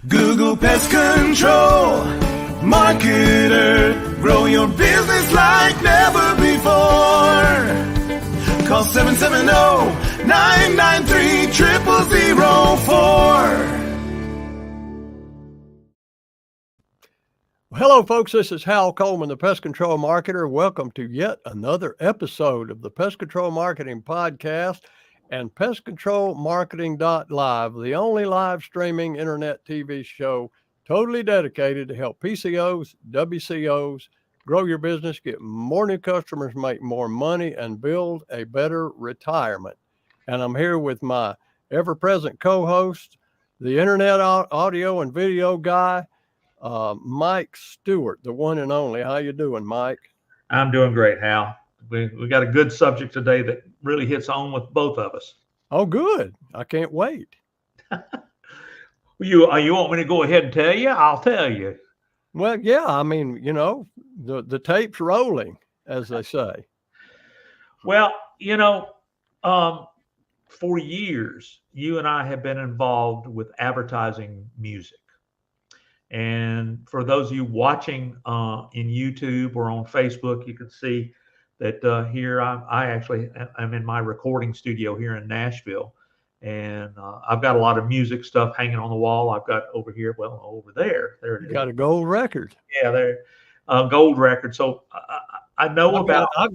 Google Pest Control Marketer. Grow your business like never before. Call 770-993-0004. Hello, folks. This is Hal Coleman, the Pest Control Marketer. Welcome to yet another episode of the Pest Control Marketing Podcast and PestControlMarketing.live, the only live streaming internet TV show totally dedicated to help PCOs, WCOs grow your business, get more new customers, make more money, and build a better retirement. And I'm here with my ever-present co-host, the internet audio and video guy, Mike Stewart, the one and only. How you doing, Mike? I'm doing great, Hal. We got a good subject today that really hits on with both of us. Oh, good. I can't wait. You want me to go ahead and tell you? I'll tell you. Well, yeah. I mean, you know, the tape's rolling, as they say. Well, for years, you and I have been involved with advertising music. And for those of you watching in YouTube or on Facebook, you can see that here I actually am in my recording studio here in Nashville. And I've got a lot of music stuff hanging on the wall. I've got over here, over there. There it is. Got a gold record. Yeah, there, gold record. So I know about. I've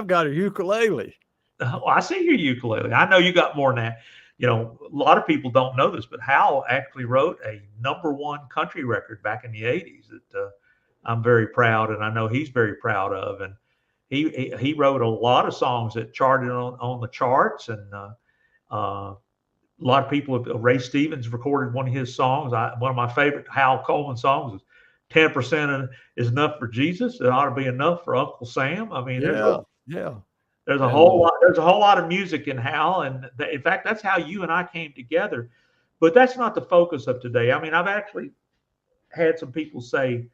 got a ukulele. I see your ukulele. I know you got more than that. A lot of people don't know this, but Hal actually wrote a #1 country record back in the 80s that I'm very proud, and I know he's very proud of. And he wrote a lot of songs that charted on the charts, and a lot of people. Ray Stevens recorded one of his songs. One of my favorite Hal Coleman songs is 10% is enough for Jesus. It ought to be enough for Uncle Sam. I mean, There's a whole lot. There's a whole lot of music in Hal, and in fact, that's how you and I came together. But that's not the focus of today. I mean, I've actually had some people say,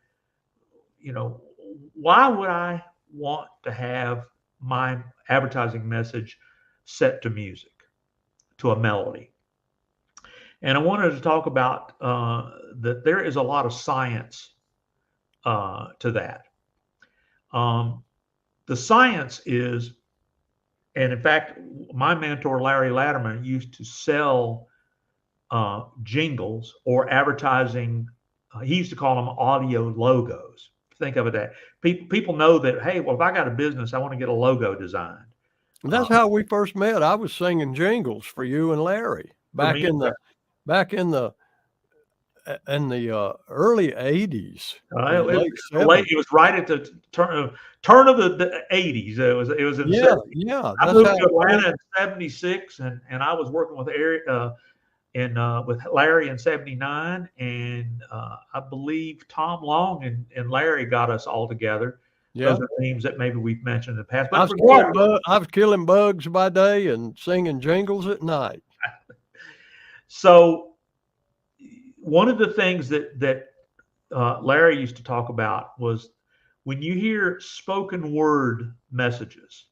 why would I want to have my advertising message set to music, to a melody? And I wanted to talk about that there is a lot of science to that. The science is. And in fact, my mentor, Larry Latterman, used to sell jingles or advertising. He used to call them audio logos. Think of it that people know that, hey, well, if I got a business, I want to get a logo designed. That's how we first met. I was singing jingles for you and Larry back in the early 80s. It was right at the turn of the 80s. It was in the 70s. Yeah. I moved to Atlanta in 76, and I was working with with Larry in 79, and I believe Tom Long and Larry got us all together. Yeah. Those are names that maybe we've mentioned in the past. But I was killing bugs by day and singing jingles at night. So one of the things that Larry used to talk about was when you hear spoken word messages,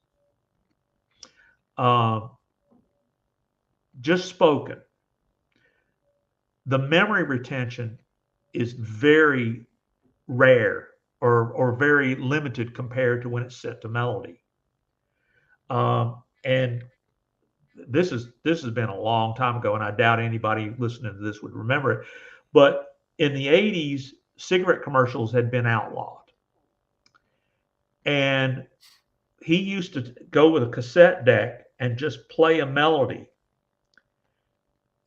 just spoken, the memory retention is very rare or very limited compared to when it's set to melody. And this has been a long time ago, and I doubt anybody listening to this would remember it. But in the 80s, cigarette commercials had been outlawed. And he used to go with a cassette deck and just play a melody.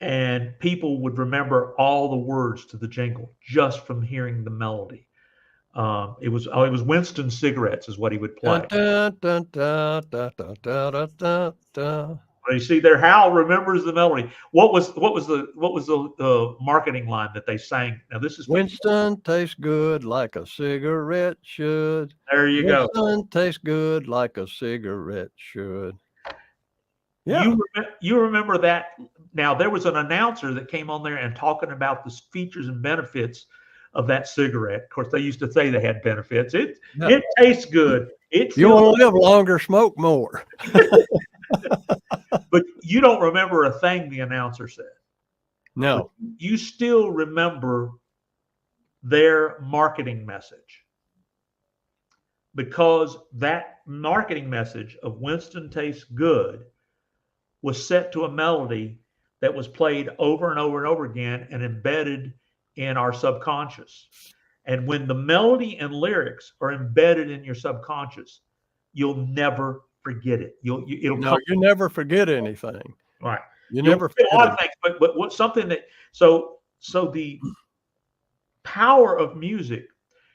And people would remember all the words to the jingle just from hearing the melody. It was Winston cigarettes is what he would play. You see there, Hal remembers the melody. What was the marketing line that they sang? Now this is Winston tastes good like a cigarette should. There you go. Winston tastes good like a cigarette should. Yeah, you remember that. Now there was an announcer that came on there and talking about the features and benefits of that cigarette. Of course, they used to say they had benefits. It tastes good. You want to live longer, smoke more. But you don't remember a thing the announcer said. No. You still remember their marketing message, because that marketing message of Winston tastes good was set to a melody that was played over and over and over again and embedded in our subconscious. And when the melody and lyrics are embedded in your subconscious, you'll never forget it. It'll No, come you never forget anything. right. You You'll never forget a lot forget of things, but what something that so the power of music.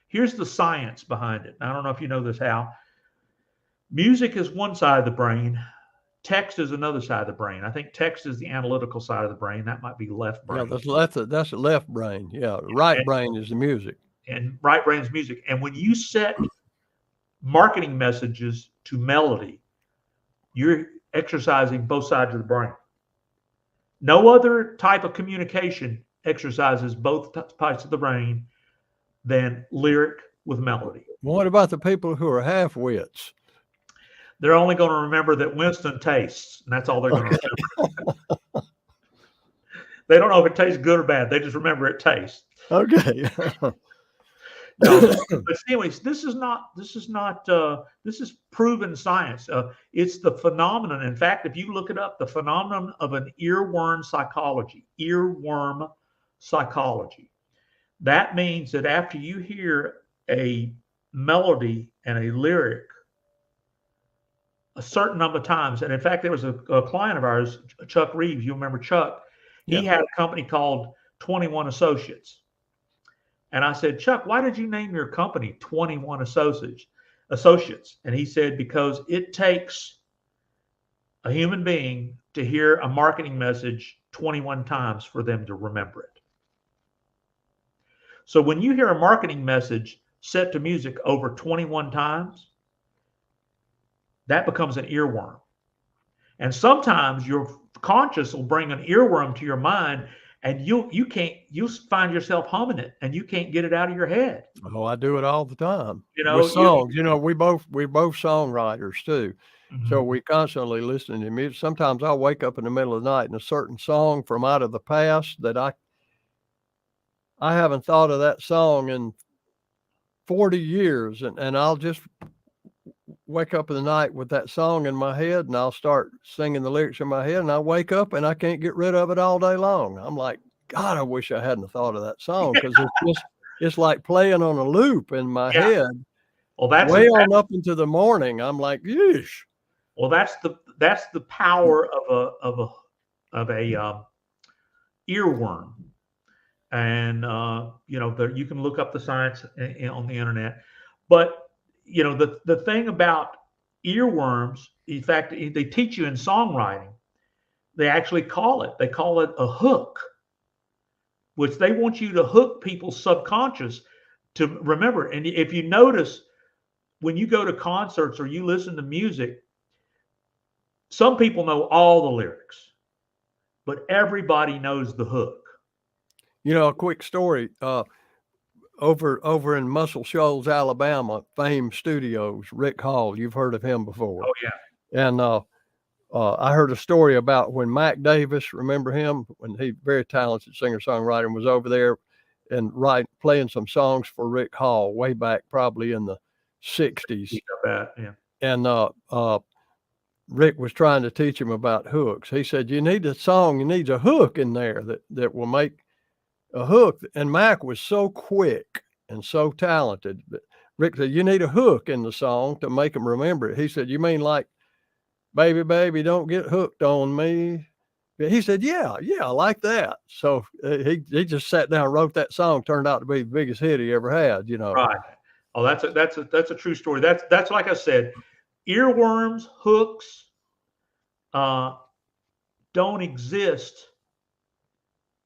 Here's the science behind it. I don't know if you know this, Hal. Music is one side of the brain. Text is another side of the brain. I think text is the analytical side of the brain. That might be left Yeah, brain. that's the left brain. Yeah, right brain is the music. And right brain is music. And when you set marketing messages to melody, you're exercising both sides of the brain. No other type of communication exercises both parts of the brain than lyric with melody. What about the people who are half-wits? They're only going to remember that Winston tastes, and that's all they're going to remember. They don't know if it tastes good or bad. They just remember it tastes. Okay. No, but anyways, this is proven science. It's the phenomenon. In fact, if you look it up, the phenomenon of an earworm psychology. That means that after you hear a melody and a lyric a certain number of times, and in fact, there was a client of ours, Chuck Reeves. You remember Chuck? He had a company called 21 Associates. And I said, Chuck, why did you name your company 21 Associates? And he said, because it takes a human being to hear a marketing message 21 times for them to remember it. So when you hear a marketing message set to music over 21 times, that becomes an earworm. And sometimes your conscious will bring an earworm to your mind, and you'll find yourself humming it, and you can't get it out of your head. Oh, I do it all the time. You know, with songs. We're both songwriters too. Mm-hmm. So we constantly listening to music. Sometimes I'll wake up in the middle of the night and a certain song from out of the past that I haven't thought of that song in 40 years, and I'll just wake up in the night with that song in my head, and I'll start singing the lyrics in my head, and I wake up and I can't get rid of it all day long. I'm like, God, I wish I hadn't thought of that song, because it's like playing on a loop in my head. Well, that's on up into the morning. I'm like, yeesh. Well, that's the power of a earworm, and you can look up the science on the internet, but the thing about earworms, in fact, they teach you in songwriting. They actually call it a hook, which they want you to hook people's subconscious to remember. And if you notice, when you go to concerts or you listen to music, some people know all the lyrics, but everybody knows the hook. A quick story. Over in Muscle Shoals, Alabama, Fame Studios, Rick Hall. You've heard of him before. Oh, yeah. And I heard a story about when Mac Davis, remember him? When he, very talented singer-songwriter, was over there and playing some songs for Rick Hall way back probably in the 60s. Yeah. And Rick was trying to teach him about hooks. He said, you need a hook in there that will make a hook. And Mac was so quick and so talented. Rick said, you need a hook in the song to make them remember it. He said, you mean like, baby, baby, don't get hooked on me? He said, yeah, I like that. So he just sat down and wrote that song. Turned out to be the biggest hit he ever had, Right. Oh, that's a true story. That's like I said, earworms, hooks don't exist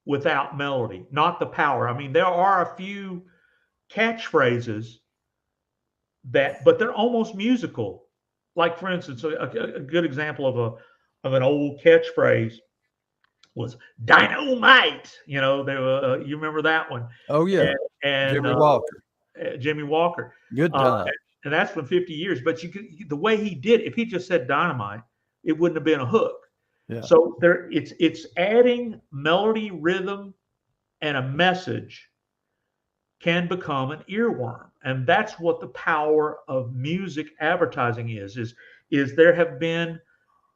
without melody, not the power. I mean, there are a few catchphrases but they're almost musical. Like, for instance, a good example of an old catchphrase was "Dynamite." You remember that one? Oh yeah, and Jimmy Walker. Good time. And that's been 50 years. But the way he did, if he just said dynamite, it wouldn't have been a hook. Yeah. So it's adding melody, rhythm, and a message can become an earworm. And that's what the power of music advertising is there have been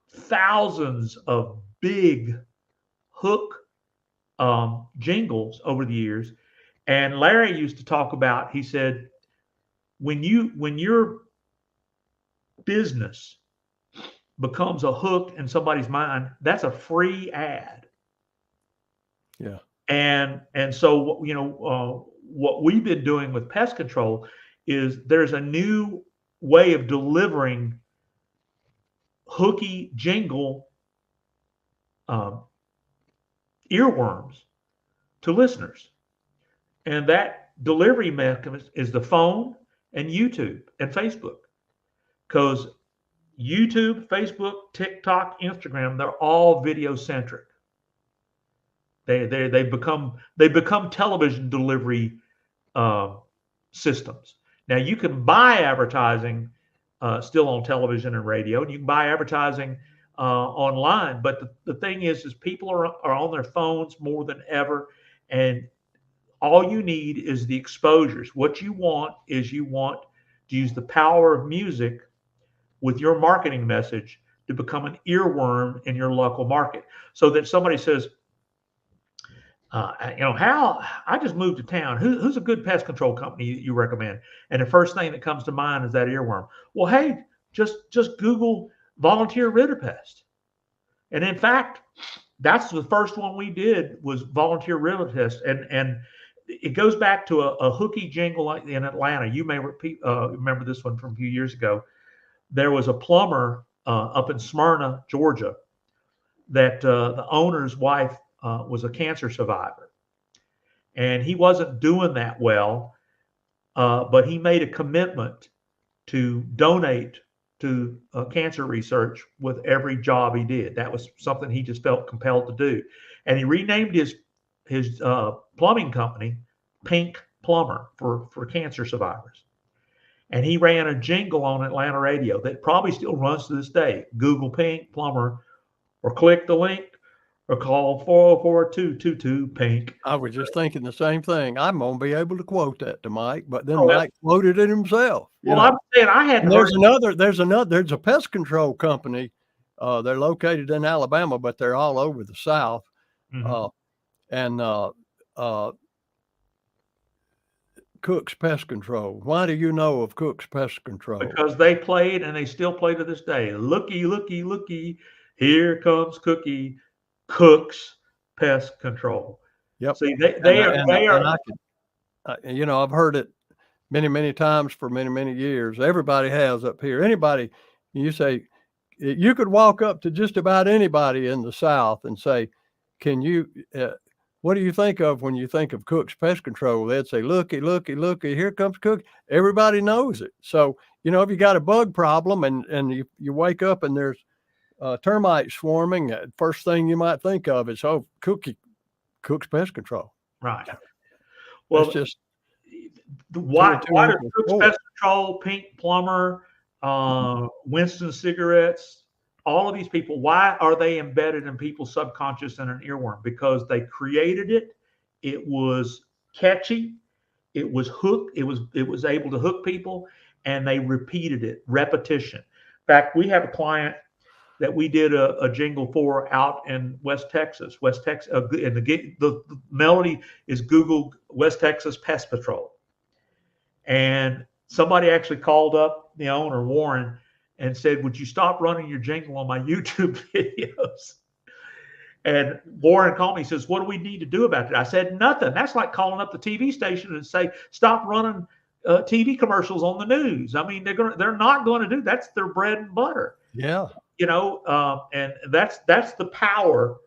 thousands of big hook jingles over the years. And Larry used to talk about, he said, when your business becomes a hook in somebody's mind, that's a free ad. Yeah. And so what we've been doing with pest control is there's a new way of delivering hooky jingle um, earworms to listeners, and that delivery mechanism is the phone and YouTube and Facebook, because YouTube, Facebook, TikTok, Instagram, they're all video centric. They become television delivery uh, systems. Now you can buy advertising still on television and radio, and you can buy advertising online. But the thing is people are on their phones more than ever, and all you need is the exposures. What you want is you want to use the power of music with your marketing message to become an earworm in your local market, so that somebody says, Hal, I just moved to town. Who's a good pest control company you recommend? And the first thing that comes to mind is that earworm. Well, hey, just Google volunteer ritterpest. And in fact, that's the first one we did was volunteer ritterpest. And it goes back to a hooky jingle in Atlanta. You may remember this one from a few years ago. There was a plumber up in Smyrna, Georgia, that the owner's wife was a cancer survivor. And he wasn't doing that well, but he made a commitment to donate to cancer research with every job he did. That was something he just felt compelled to do. And he renamed his plumbing company Pink Plumber for cancer survivors. And he ran a jingle on Atlanta radio that probably still runs to this day. Google Pink Plumber, or click the link, or call 404-222-PINK. I was just thinking the same thing. I'm gonna be able to quote that to Mike, but then Oh, Mike quoted it himself. well, I'm saying I hadn't And heard. there's a pest control company. They're located in Alabama, but they're all over the South. Mhm. And Cook's Pest Control. Why do you know of Cook's Pest Control? Because they played and they still play to this day. Looky, looky, looky, here comes Cookie, Cook's Pest Control. Yep. See, And they I, are and, they and are I could, I've heard it many, many times for many, many years. Everybody has up here. Anybody, you say, you could walk up to just about anybody in the South and say, can you, what do you think of when you think of Cook's Pest Control? They'd say, looky, looky, looky, here comes Cook. Everybody knows it. So, if you got a bug problem and you wake up and there's termites swarming, first thing you might think of is, Cook's Pest Control. right. That's Well, just why two does equals Cook's four. Pest Control, Pink Plumber, Winston Cigarettes, all of these people, why are they embedded in people's subconscious and an earworm? Because they created it. It was catchy. It was hooked. It was able to hook people, and they repeated it. Repetition. In fact, we have a client that we did a jingle for out in West Texas. West Texas, and the melody is Google West Texas Pest Patrol. And somebody actually called up the owner, Warren, and said, "Would you stop running your jingle on my YouTube videos?" And Warren called me and says, "What do we need to do about it?" I said, "Nothing. That's like calling up the TV station and say, stop running TV commercials on the news. I mean, they're not going to do that's their bread and butter. Yeah. And that's the power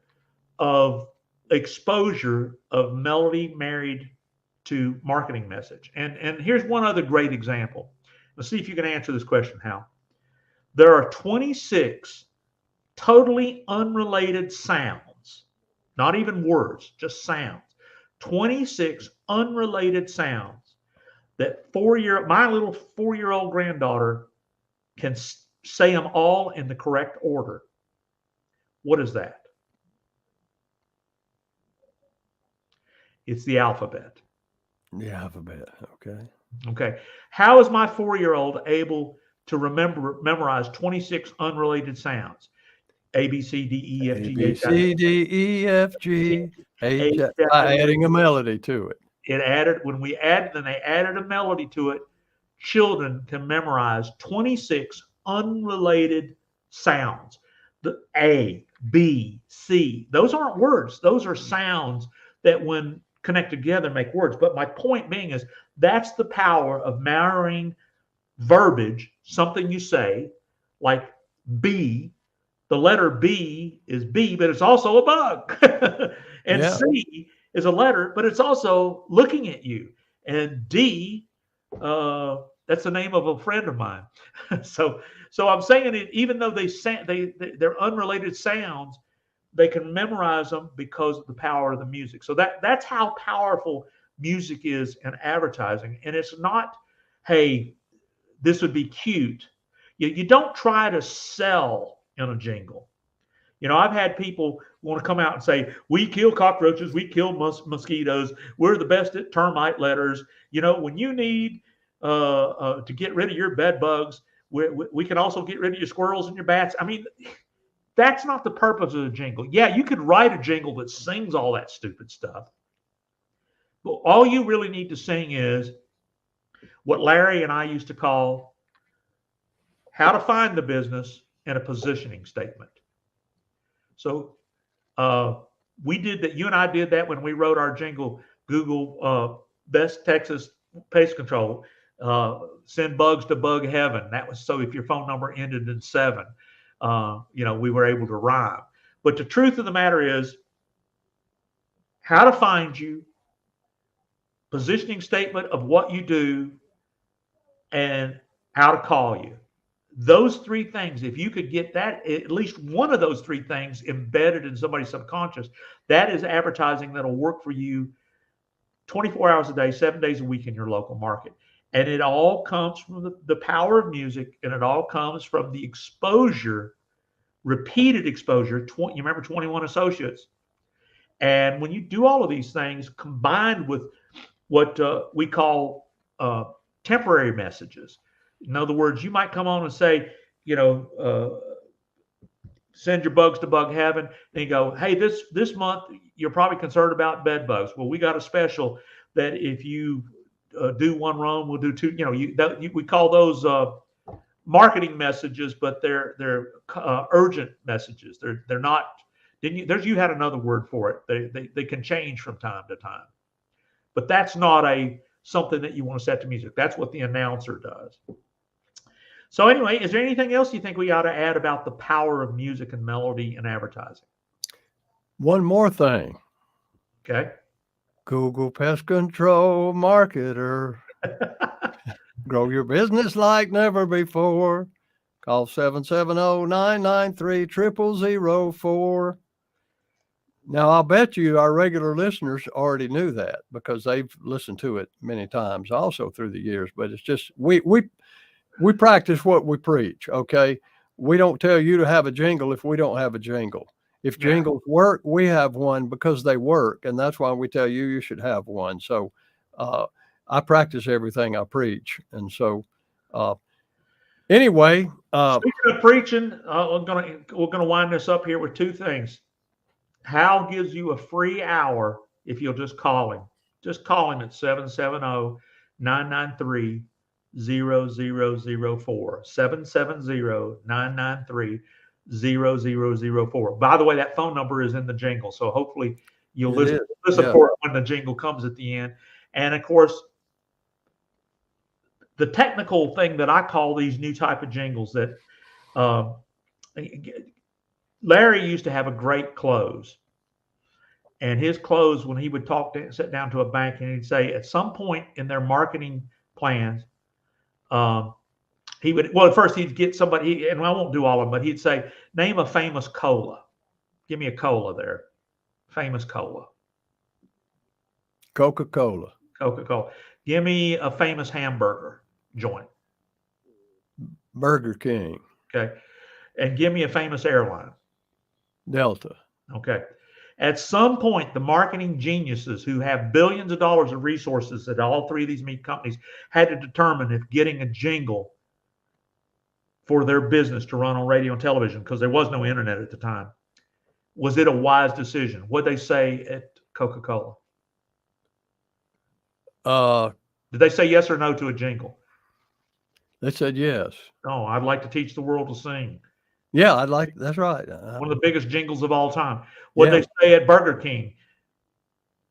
of exposure of melody married to marketing message. And here's one other great example. Let's see if you can answer this question, Hal. There are 26 totally unrelated sounds, not even words, just sounds. 26 unrelated sounds that my little 4-year-old granddaughter can say them all in the correct order. What is that? It's the alphabet. The alphabet. Okay. Okay. How is my 4-year-old able to memorize 26 unrelated sounds? A, B, C, D, E, F, A, G, B, H, I, C, D, E, F, G, H, H, by I. adding a melody to it. It added, when we added, then they added a melody to it. Children can memorize 26 unrelated sounds. The A, B, C, those aren't words. Those are sounds that when connected together make words. But my point being is that's the power of marrying verbiage, something you say, like B. The letter B is B, but it's also a bug. And Yeah. C is a letter, but it's also looking at you. And D, that's the name of a friend of mine. so, so I'm saying it. Even though they're unrelated sounds, they can memorize them because of the power of the music. So that's how powerful music is in advertising. And it's not, hey, this would be cute. You don't try to sell in a jingle. I've had people want to come out and say, we kill cockroaches, we kill mosquitoes, we're the best at termite letters. When you need to get rid of your bed bugs, we can also get rid of your squirrels and your bats. I mean, that's not the purpose of the jingle. Yeah, you could write a jingle that sings all that stupid stuff. But all you really need to sing is what Larry and I used to call how to find the business and a positioning statement. So we did that. You and I did that when we wrote our jingle, Google Best Texas Pest Control, send bugs to bug heaven. That was so if your phone number ended in 7, we were able to rhyme. But the truth of the matter is how to find you, positioning statement of what you do, and how to call you. Those 3 things, if you could get that, at least one of those 3 things embedded in somebody's subconscious, that is advertising that'll work for you 24 hours a day, 7 days a week in your local market. And it all comes from the power of music, and it all comes from the exposure, repeated exposure. You remember 21 Associates? And when you do all of these things combined with what we call temporary messages. In other words, you might come on and say, send your bugs to bug heaven. And you go, hey, this month you're probably concerned about bed bugs. Well, we got a special that if you do one wrong, we'll do 2. We call those marketing messages, but they're urgent messages. They're not. You had another word for it. They can change from time to time, but that's not something that you want to set to music. That's what the announcer does. So anyway, is there anything else you think we ought to add about the power of music and melody in advertising? One more thing. Okay. Google Pest Control Marketer. Grow your business like never before. Call 770-993-0004. Now, I'll bet you our regular listeners already knew that because they've listened to it many times also through the years. But it's just we practice what we preach, okay? We don't tell you to have a jingle if we don't have a jingle. If jingles work, we have one because they work, and that's why we tell you should have one. So I practice everything I preach. And so anyway. Speaking of preaching, we're gonna wind this up here with 2 things. Hal gives you a free hour if you'll just call him. Just call him at 770-993-0004. 770-993-0004. By the way, that phone number is in the jingle, so hopefully you'll listen for it when the jingle comes at the end. And of course, the technical thing that I call these new type of jingles that Larry used to have a great close. And his close, when he would sit down to a bank and he'd say, at some point in their marketing plans, he would, at first he'd get somebody, and I won't do all of them, but he'd say, name a famous cola. Give me a cola there. Famous cola. Coca-Cola. Coca-Cola. Give me a famous hamburger joint. Burger King. Okay. And give me a famous airline. Delta. Okay. At some point, the marketing geniuses who have billions of dollars of resources at all three of these meat companies had to determine if getting a jingle for their business to run on radio and television, because there was no internet at the time, was it a wise decision? What'd they say at Coca-Cola? Did they say yes or no to a jingle? They said yes. Oh, I'd like to teach the world to sing. Yeah, that's right. One of the biggest jingles of all time. What'd they say at Burger King?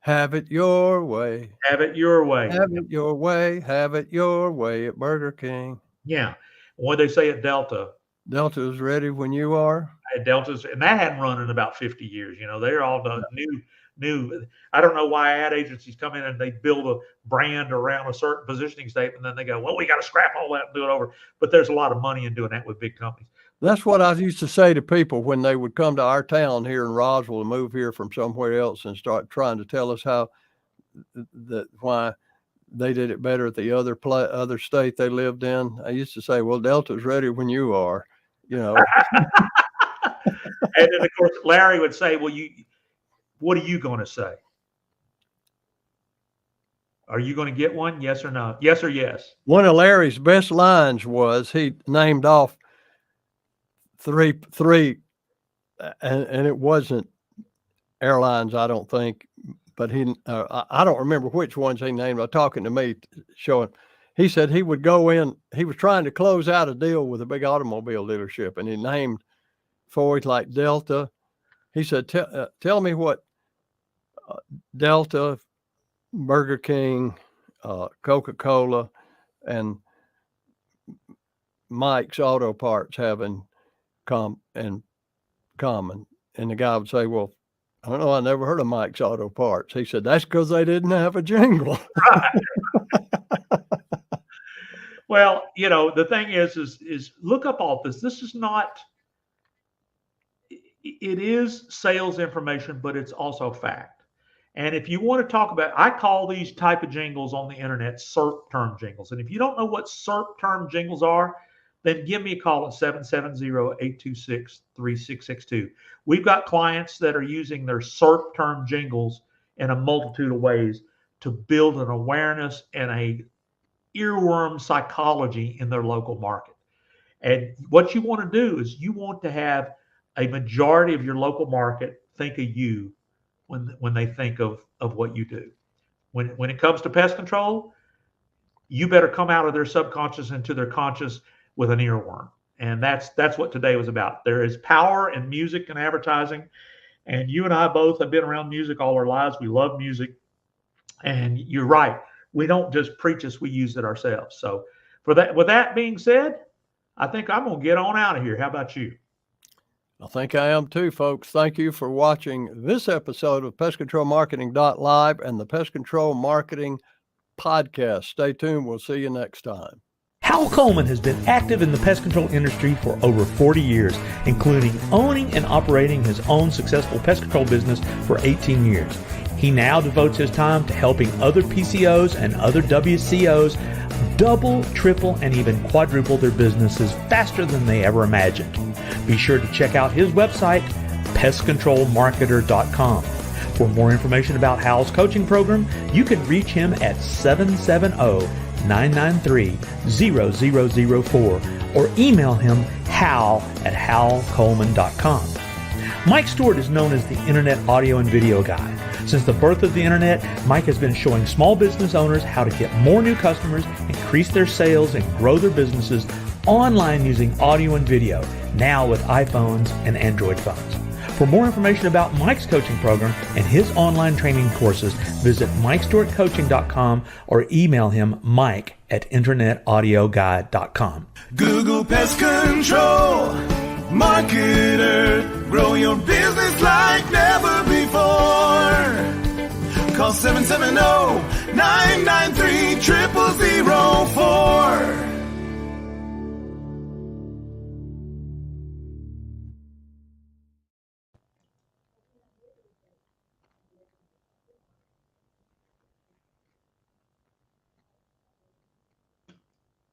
Have it your way. Have it your way. Have it your way. Have it your way at Burger King. Yeah. What'd they say at Delta? Delta is ready when you are. At Delta's, and that hadn't run in about 50 years. They're all done new. I don't know why ad agencies come in and they build a brand around a certain positioning statement, and then they go, well, we got to scrap all that and do it over. But there's a lot of money in doing that with big companies. That's what I used to say to people when they would come to our town here in Roswell and move here from somewhere else and start trying to tell us why they did it better at the other state they lived in. I used to say, well, Delta's ready when you are, And then, of course, Larry would say, well, what are you going to say? Are you going to get one? Yes or no? Yes or yes? One of Larry's best lines was he named off three, and it wasn't airlines, I don't think, but I don't remember which ones he named. Talking to me, showing, he said he would go in. He was trying to close out a deal with a big automobile dealership, and he named Ford like Delta. He said, "Tell me what Delta, Burger King, Coca-Cola, and Mike's Auto Parts have in common." And the guy would say, well, I don't know, I never heard of Mike's Auto Parts. He said, that's because they didn't have a jingle. Right. Well, the thing is look up all this. This is not, it is sales information, but it's also fact. And if you want to talk about, I call these type of jingles on the internet SERP term jingles. And if you don't know what SERP term jingles are, then give me a call at 770-826-3662. We've got clients that are using their SERP term jingles in a multitude of ways to build an awareness and a earworm psychology in their local market. And what you want to do is you want to have a majority of your local market think of you when they think of what you do. When it comes to pest control, you better come out of their subconscious into their conscious with an earworm. And that's what today was about. There is power in music and advertising. And you and I both have been around music all our lives. We love music. And you're right. We don't just preach this, we use it ourselves. So with that being said, I think I'm going to get on out of here. How about you? I think I am too, folks. Thank you for watching this episode of PestControlMarketing.live and the Pest Control Marketing Podcast. Stay tuned. We'll see you next time. Hal Coleman has been active in the pest control industry for over 40 years, including owning and operating his own successful pest control business for 18 years. He now devotes his time to helping other PCOs and other WCOs double, triple, and even quadruple their businesses faster than they ever imagined. Be sure to check out his website, pestcontrolmarketer.com. For more information about Hal's coaching program, you can reach him at 770-993-0004 or email him hal@halcoleman.com. Mike Stewart is known as the Internet audio and video guy. Since the birth of the Internet, Mike has been showing small business owners how to get more new customers, increase their sales, and grow their businesses online using audio and video, now with iPhones and Android phones. For more information about Mike's coaching program and his online training courses, visit MikeStewartCoaching.com or email him mike@internetaudioguide.com. Google Pest Control Marketer. Grow your business like never before. Call 770-993-0004.